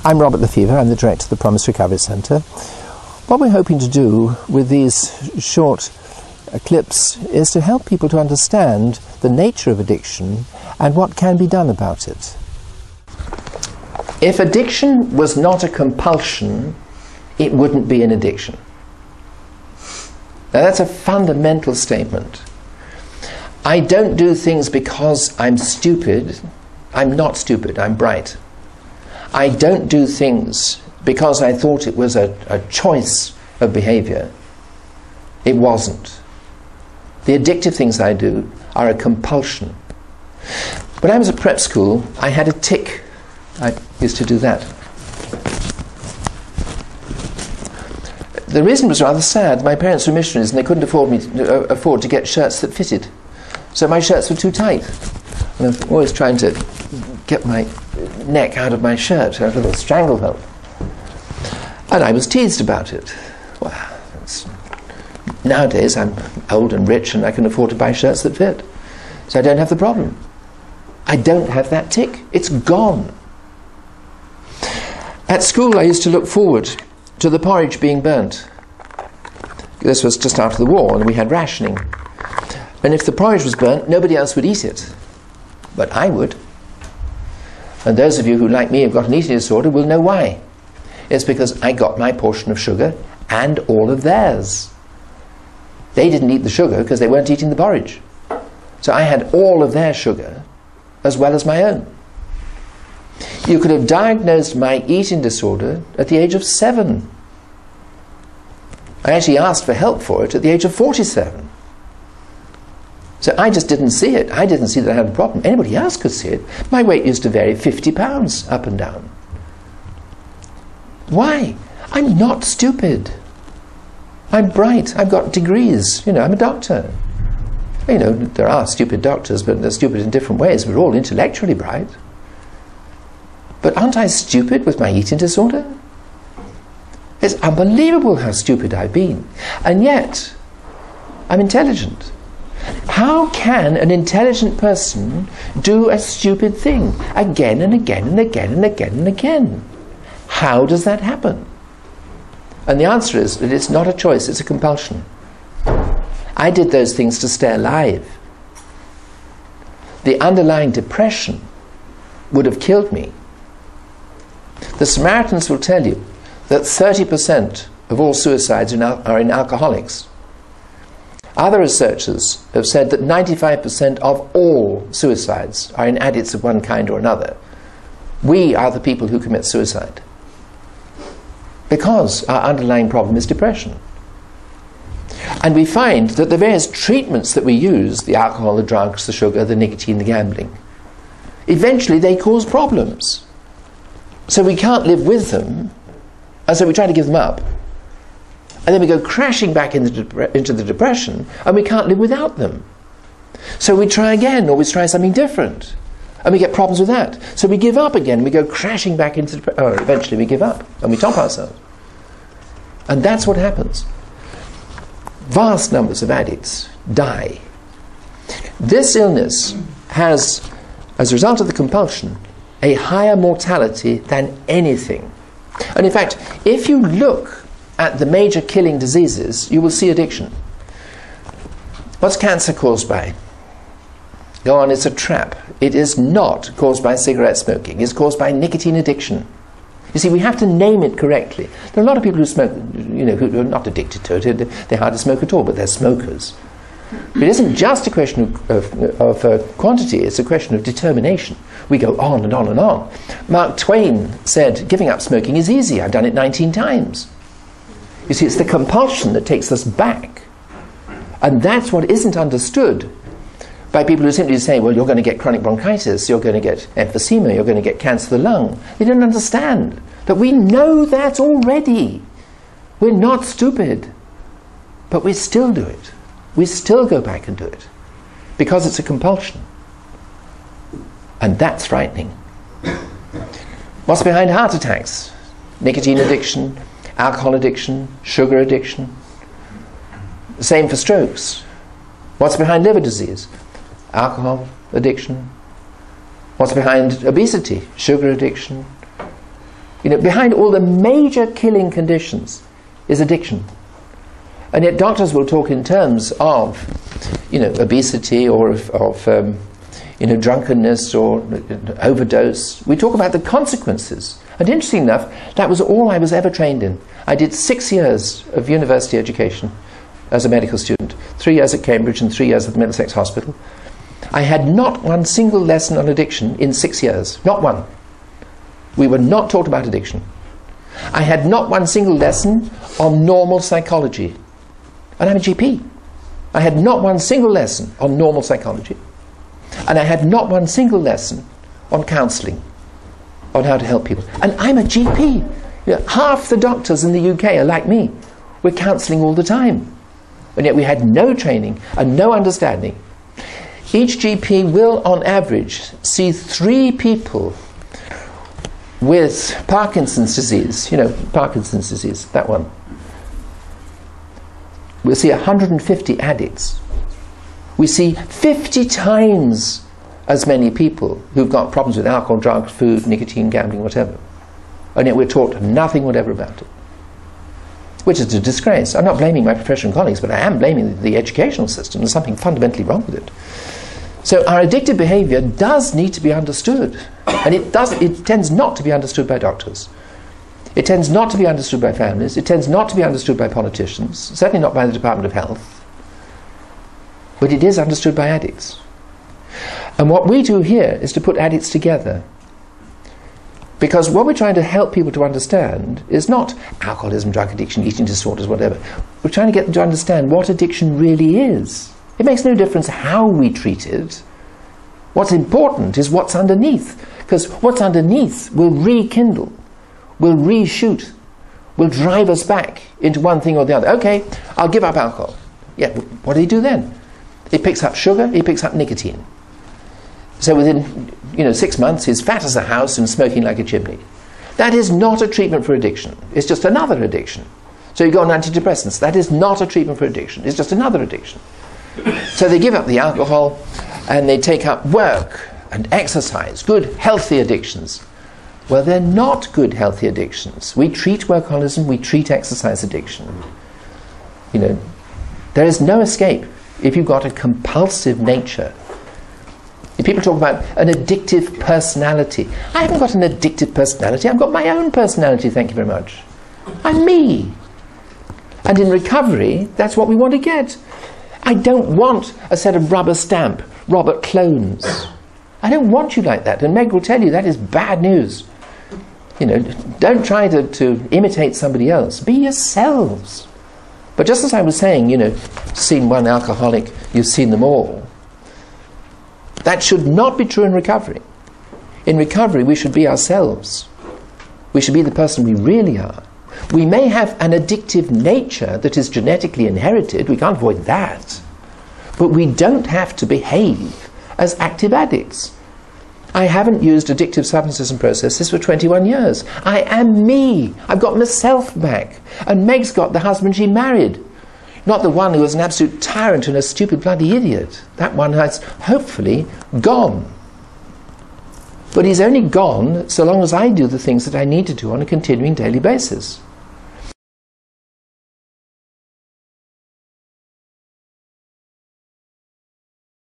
I'm Robert Lefevre, I'm the director of the Promis Recovery Centre. What we're hoping to do with these short clips is to help people to understand the nature of addiction and what can be done about it. If addiction was not a compulsion, it wouldn't be an addiction. Now that's a fundamental statement. I don't do things because I'm stupid. I'm not stupid, I'm bright. I don't do things because I thought it was a choice of behaviour. It wasn't. The addictive things I do are a compulsion. When I was at prep school, I had a tic. I used to do that. The reason was rather sad. My parents were missionaries and they couldn't afford to get shirts that fitted. So my shirts were too tight. And I'm always trying to get my neck out of my shirt, out of the stranglehold. And I was teased about it. Well, nowadays I'm old and rich and I can afford to buy shirts that fit. So I don't have the problem. I don't have that tic. It's gone. At school I used to look forward to the porridge being burnt. This was just after the war and we had rationing. And if the porridge was burnt, nobody else would eat it. But I would. And those of you who, like me, have got an eating disorder will know why. It's because I got my portion of sugar and all of theirs. They didn't eat the sugar because they weren't eating the porridge. So I had all of their sugar as well as my own. You could have diagnosed my eating disorder at the age of 7. I actually asked for help for it at the age of 47. So I just didn't see it. I didn't see that I had a problem. Anybody else could see it. My weight used to vary 50 pounds up and down. Why? I'm not stupid. I'm bright. I've got degrees. You know, I'm a doctor. You know, there are stupid doctors, but they're stupid in different ways. We're all intellectually bright. But aren't I stupid with my eating disorder? It's unbelievable how stupid I've been. And yet, I'm intelligent. How can an intelligent person do a stupid thing again and again and again and again and again? How does that happen? And the answer is that it's not a choice, it's a compulsion. I did those things to stay alive. The underlying depression would have killed me. The Samaritans will tell you that 30% of all suicides are in alcoholics. Other researchers have said that 95% of all suicides are in addicts of one kind or another. We are the people who commit suicide because our underlying problem is depression. And we find that the various treatments that we use, the alcohol, the drugs, the sugar, the nicotine, the gambling, eventually they cause problems. So we can't live with them, and so we try to give them up. And then we go crashing back into the depression, and we can't live without them. So we try again, or we try something different, and we get problems with that. So we give up again, we go crashing back into depression, or eventually we give up, and we top ourselves. And that's what happens. Vast numbers of addicts die. This illness has, as a result of the compulsion, a higher mortality than anything. And in fact, if you look at the major killing diseases, you will see addiction. What's cancer caused by? Go on, it's a trap. It is not caused by cigarette smoking. It's caused by nicotine addiction. You see, we have to name it correctly. There are a lot of people who smoke, you know, who are not addicted to it. They hardly smoke at all, but they're smokers. But it isn't just a question of quantity, it's a question of determination. We go on and on and on. Mark Twain said, giving up smoking is easy. I've done it 19 times. You see, it's the compulsion that takes us back. And that's what isn't understood by people who simply say, well, you're going to get chronic bronchitis, you're going to get emphysema, you're going to get cancer of the lung. They don't understand that we know that already. We're not stupid. But we still do it. We still go back and do it. Because it's a compulsion. And that's frightening. What's behind heart attacks? Nicotine addiction, alcohol addiction, sugar addiction. The same for strokes. What's behind liver disease? Alcohol addiction. What's behind obesity? Sugar addiction. You know, behind all the major killing conditions is addiction. And yet doctors will talk in terms of, you know, obesity or of you know, drunkenness or overdose. We talk about the consequences. And interesting enough, that was all I was ever trained in. I did 6 years of university education as a medical student, 3 years at Cambridge and 3 years at the Middlesex Hospital. I had not one single lesson on addiction in 6 years. Not one. We were not taught about addiction. I had not one single lesson on normal psychology. And I'm a GP. I had not one single lesson on normal psychology. And I had not one single lesson on counselling, on how to help people. And I'm a GP. You know, half the doctors in the UK are like me. We're counselling all the time. And yet we had no training and no understanding. Each GP will, on average, see 3 people with Parkinson's disease. You know, Parkinson's disease, that one. We'll see 150 addicts. We see 50 times as many people who've got problems with alcohol, drugs, food, nicotine, gambling, whatever. And yet we're taught nothing whatever about it. Which is a disgrace. I'm not blaming my professional colleagues, but I am blaming the educational system. There's something fundamentally wrong with it. So our addictive behaviour does need to be understood. And it tends not to be understood by doctors. It tends not to be understood by families. It tends not to be understood by politicians. Certainly not by the Department of Health. But it is understood by addicts. And what we do here is to put addicts together. Because what we're trying to help people to understand is not alcoholism, drug addiction, eating disorders, whatever. We're trying to get them to understand what addiction really is. It makes no difference how we treat it. What's important is what's underneath. Because what's underneath will rekindle, will reshoot, will drive us back into one thing or the other. Okay, I'll give up alcohol. Yeah, what do you do then? It picks up sugar, it picks up nicotine. So within 6 months, he's fat as a house and smoking like a chimney. That is not a treatment for addiction. It's just another addiction. So you go on antidepressants. That is not a treatment for addiction. It's just another addiction. So they give up the alcohol and they take up work and exercise, good, healthy addictions. Well, they're not good, healthy addictions. We treat workaholism, we treat exercise addiction. There is no escape if you've got a compulsive nature. If people talk about an addictive personality, I haven't got an addictive personality. I've got my own personality, thank you very much. I'm me. And in recovery, that's what we want to get. I don't want a set of rubber stamp Robert clones. I don't want you like that. And Meg will tell you that is bad news. Don't try to imitate somebody else. Be yourselves. But just as I was saying, seen one alcoholic, you've seen them all. That should not be true in recovery. In recovery, we should be ourselves. We should be the person we really are. We may have an addictive nature that is genetically inherited. We can't avoid that. But we don't have to behave as active addicts. I haven't used addictive substances and processes for 21 years. I am me. I've got myself back. And Meg's got the husband she married. Not the one who was an absolute tyrant and a stupid bloody idiot. That one has hopefully gone. But he's only gone so long as I do the things that I need to do on a continuing daily basis.